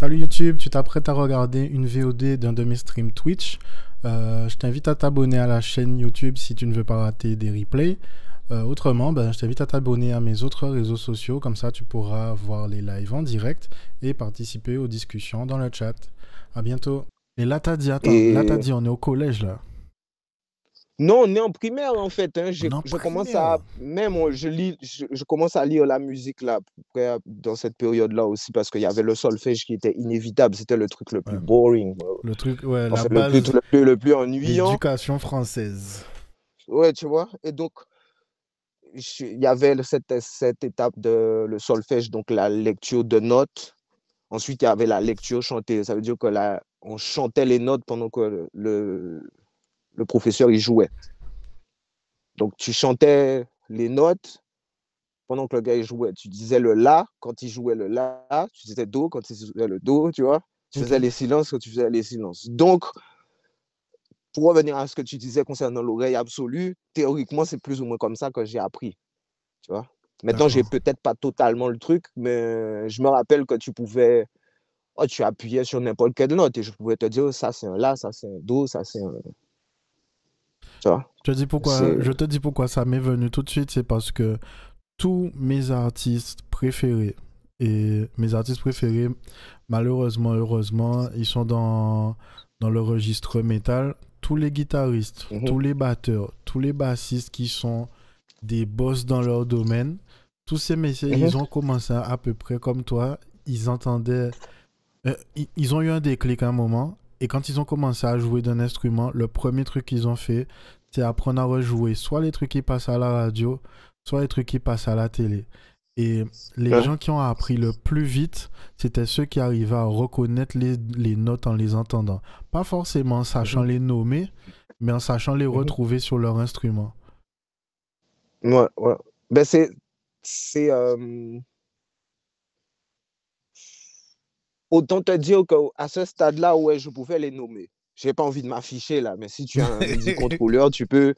Salut YouTube, tu t'apprêtes à regarder une VOD d'un de mes streams Twitch. Je t'invite à t'abonner à la chaîne YouTube si tu ne veux pas rater des replays. Autrement, je t'invite à t'abonner à mes autres réseaux sociaux, comme ça tu pourras voir les lives en direct et participer aux discussions dans le chat. À bientôt. Et là t'as dit, attends, là t'as Et dit on est au collège là. non, on est en primaire en fait, hein. On est en Je commence à primaire. même je lis, je commence à lire la musique là, à peu près dans cette période-là aussi parce qu'il y avait le solfège qui était inévitable. C'était le truc le plus Ouais. boring, Le truc, ouais, la enfin base le plus ennuyant. d'éducation française. Ouais, tu vois. Et donc il y avait cette étape de le solfège, donc la lecture de notes. Ensuite, il y avait la lecture chantée. Ça veut dire que là, on chantait les notes pendant que le professeur il jouait. Donc tu chantais les notes pendant que le gars il jouait. Tu disais le la quand il jouait le la, tu disais do quand il jouait le do, tu vois. Tu Ok, faisais les silences quand tu faisais les silences. Donc, pour revenir à ce que tu disais concernant l'oreille absolue, théoriquement, c'est plus ou moins comme ça que j'ai appris, tu vois. Maintenant, j'ai d'accord. peut-être pas totalement le truc, mais je me rappelle que tu pouvais, oh, tu appuyais sur n'importe quelle note et je pouvais te dire, oh, ça c'est un la, ça c'est un do, ça c'est un, tu vois. C'est, Je te dis pourquoi ça m'est venu tout de suite, c'est parce que tous mes artistes préférés, et mes artistes préférés, malheureusement, heureusement, ils sont dans le registre métal. Tous les guitaristes, mm-hmm, tous les batteurs, tous les bassistes qui sont des boss dans leur domaine, tous ces messieurs, mm-hmm, ils ont commencé à peu près comme toi. Ils entendaient. Ils ont eu un déclic à un moment. Et quand ils ont commencé à jouer d'un instrument, le premier truc qu'ils ont fait, c'est apprendre à rejouer soit les trucs qui passent à la radio, soit les trucs qui passent à la télé. Et les ouais, gens qui ont appris le plus vite, c'était ceux qui arrivaient à reconnaître les notes en les entendant. Pas forcément en sachant mm-hmm, les nommer, mais en sachant les mm-hmm. retrouver sur leur instrument. Ouais, ouais. Ben c'est, autant te dire qu'à ce stade-là, ouais, je pouvais les nommer. J'ai pas envie de m'afficher là, mais si tu as un MIDI contrôleur, tu peux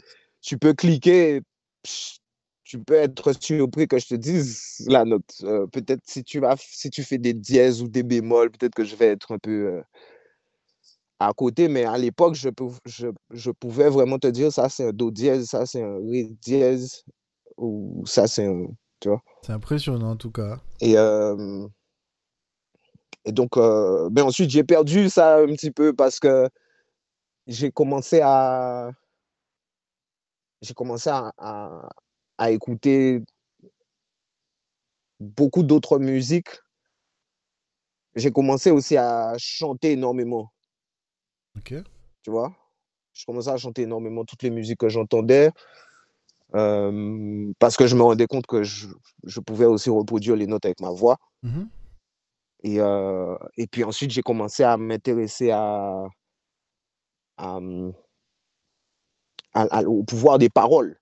cliquer, pff, tu peux être surpris que je te dise la note. Peut-être si tu fais des dièses ou des bémols, peut-être que je vais être un peu à côté, mais à l'époque, je pouvais vraiment te dire ça c'est un do dièse, ça c'est un ré dièse, ou ça c'est un, tu vois. C'est impressionnant en tout cas. Et, donc, ben ensuite, j'ai perdu ça un petit peu parce que j'ai commencé à, j'ai commencé à écouter beaucoup d'autres musiques. J'ai commencé aussi à chanter énormément, Ok. tu vois. Je commençais à chanter énormément toutes les musiques que j'entendais parce que je me rendais compte que je pouvais aussi reproduire les notes avec ma voix. Mhm. Et puis ensuite, j'ai commencé à m'intéresser à, au pouvoir des paroles,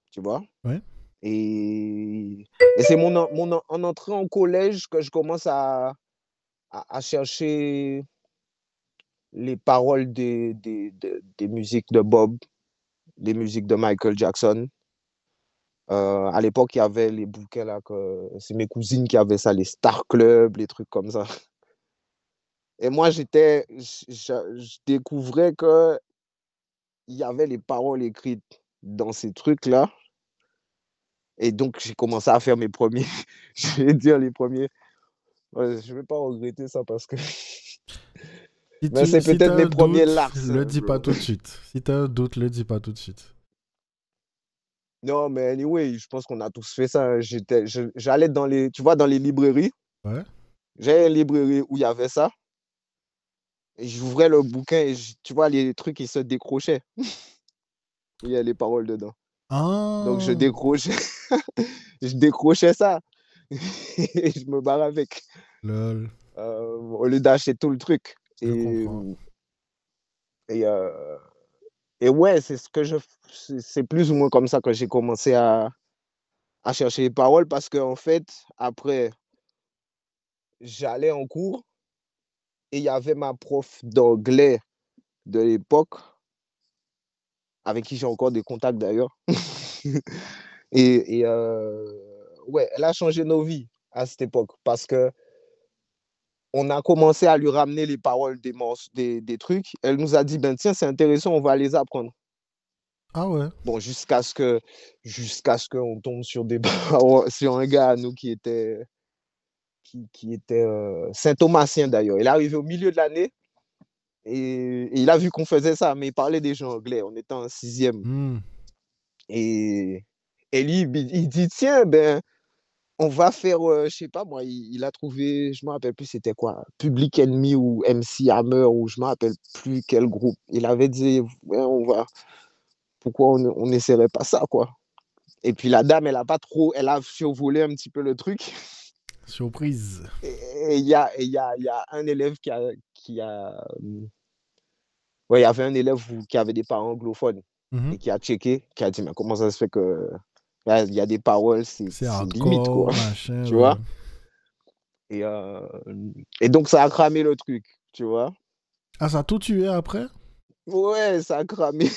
tu vois. Ouais. Et, et c'est en entrée en collège que je commence à chercher les paroles des musiques de Bob, des musiques de Michael Jackson. À l'époque, il y avait les bouquins là, c'est mes cousines qui avaient ça, les Star Club, les trucs comme ça. Et moi, je découvrais que il y avait les paroles écrites dans ces trucs-là. Et donc, j'ai commencé à faire mes premiers, je vais dire les premiers. Ouais, je ne vais pas regretter ça parce que mais c'est Si peut-être t'as mes un premiers doute, larcins, le dis pas bro. tout de suite. Si t'as un doute, le dis pas tout de suite. Non, mais anyway, je pense qu'on a tous fait ça, hein. J'allais dans les, tu vois, dans les librairies. Ouais. J'ai une librairie où il y avait ça. Et j'ouvrais le bouquin et tu vois, les trucs, qui se décrochaient. Où il y a les paroles dedans. Donc, je Ah, décrochais, je décrochais ça. Et je me barre avec. lol, Au lieu d'acheter tout le truc. je Et, comprends. et, euh, et ouais, c'est plus ou moins comme ça que j'ai commencé à chercher les paroles parce qu'en fait, après, j'allais en cours et il y avait ma prof d'anglais de l'époque, avec qui j'ai encore des contacts d'ailleurs. et ouais, elle a changé nos vies à cette époque parce que on a commencé à lui ramener les paroles des trucs. Elle nous a dit, ben tiens, c'est intéressant, on va les apprendre. Ah ouais. Bon, jusqu'à ce qu'on tombe sur des paroles, sur un gars à nous qui était Saint-Thomasien d'ailleurs. Il est arrivé au milieu de l'année et il a vu qu'on faisait ça, mais il parlait déjà anglais. On était en sixième. Hmm. Et, et lui, il dit, tiens, ben, on va faire, je sais pas moi, il a trouvé, je me rappelle plus c'était quoi, Public Enemy ou MC Hammer ou je me rappelle plus quel groupe. Il avait dit, ouais, pourquoi on n'essaierait pas ça, quoi. Et puis la dame, elle a survolé un petit peu le truc. Surprise. Et il y a un élève ouais, il y avait un élève qui avait des parents anglophones et qui a checké, qui a dit, mais comment ça se fait que il y a des paroles, c'est C'est limite, quoi. hardcore, machin. Tu Ouais. vois? Et, donc, ça a cramé le truc, tu vois? Ah, ça a tout tué après? Ouais, ça a cramé.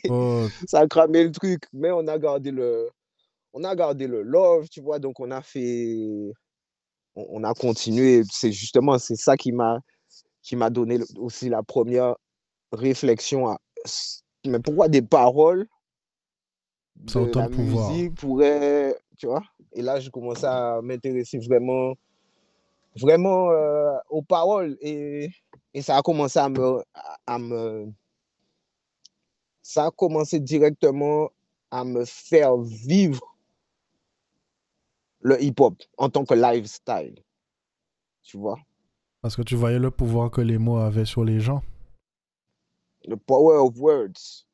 Oh, Ça a cramé le truc, mais on a gardé le love, tu vois? Donc, on a continué. C'est justement, c'est ça qui m'a donné aussi la première réflexion mais pourquoi des paroles ça a de autant de la pouvoir. musique pourraient, tu vois? Et là, je commence à m'intéresser vraiment aux paroles et ça a commencé ça a commencé directement à me faire vivre le hip-hop en tant que lifestyle, tu vois? Parce que tu voyais le pouvoir que les mots avaient sur les gens. Le power of words.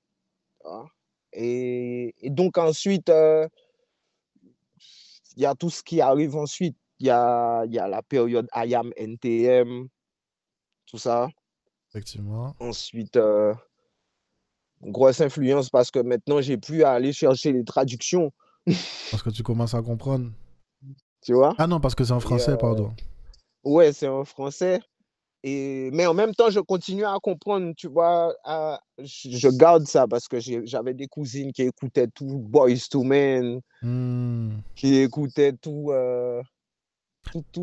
Hein? Et donc ensuite, il y a tout ce qui arrive ensuite. Il y a la période IAM NTM, tout ça. Effectivement. Ensuite, grosse influence parce que maintenant, j'ai plus à aller chercher les traductions, Parce que tu commences à comprendre. tu vois. Ah non, parce que c'est en Et français, pardon. ouais, c'est en français. Mais en même temps, je continue à comprendre, tu vois. Je garde ça parce que j'avais des cousines qui écoutaient tout Boys to Men, Hmm. qui écoutaient toute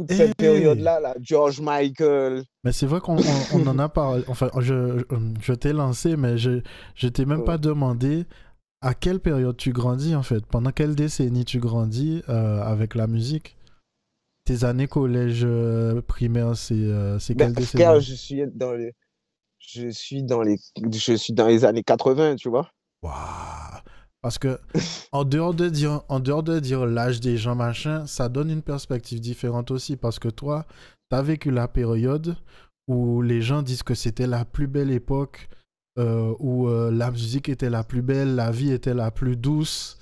cette Hey! période-là, là, George Michael. Mais c'est vrai qu'on en a parlé. Enfin, je t'ai lancé, mais je t'ai même pas demandé à quelle période tu grandis, en fait. Pendant quelle décennie tu grandis avec la musique? Tes années collège primaire, c'est Ben, quelle frère, décennie? je suis dans les années 80, tu vois. Waouh! Parce que en dehors de dire l'âge des gens, machin, ça donne une perspective différente aussi. Parce que toi, tu as vécu la période où les gens disent que c'était la plus belle époque, où la musique était la plus belle, la vie était la plus douce,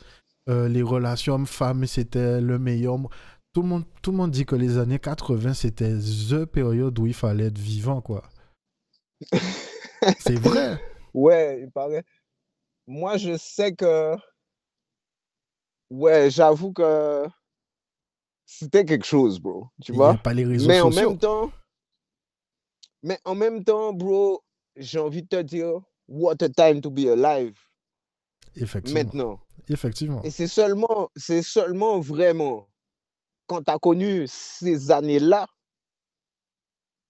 les relations hommes-femmes, c'était le meilleur. Tout le monde dit que les années 80, c'était the période où il fallait être vivant, quoi. C'est vrai. Ouais, il paraît. Moi, je sais que, ouais, j'avoue que c'était quelque chose, bro, tu Il n'y a vois. pas les réseaux Mais en sociaux. même temps, bro, j'ai envie de te dire, what a time to be alive Effectivement. maintenant. Effectivement. Et c'est seulement vraiment quand tu as connu ces années-là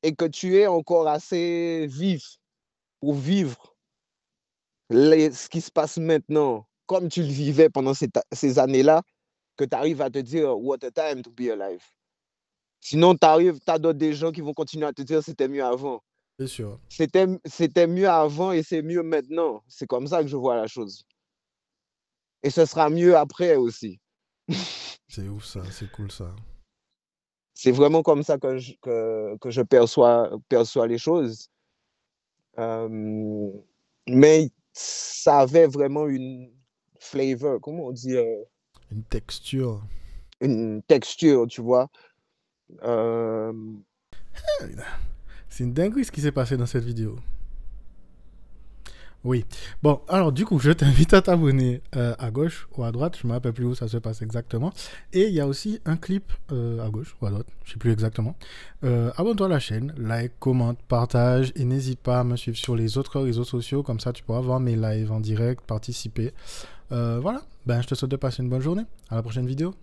et que tu es encore assez vif pour vivre ce qui se passe maintenant, comme tu le vivais pendant ces années-là, que tu arrives à te dire, what a time to be alive. Sinon, tu as d'autres des gens qui vont continuer à te dire, c'était mieux avant. C'est sûr. C'était mieux avant et c'est mieux maintenant. C'est comme ça que je vois la chose. Et ce sera mieux après aussi. C'est ouf ça, c'est cool ça. C'est vraiment comme ça que je perçois les choses. Mais ça avait vraiment une flavor, comment on dit, Une texture. une texture, tu vois. Euh, C'est une dinguerie ce qui s'est passé dans cette vidéo. Oui. Bon, alors du coup, je t'invite à t'abonner à gauche ou à droite. Je ne me rappelle plus où ça se passe exactement. Et il y a aussi un clip à gauche ou à droite. Je ne sais plus exactement. Abonne-toi à la chaîne, like, commente, partage. Et n'hésite pas à me suivre sur les autres réseaux sociaux. Comme ça, tu pourras voir mes lives en direct, participer. Voilà. Ben, je te souhaite de passer une bonne journée. À la prochaine vidéo.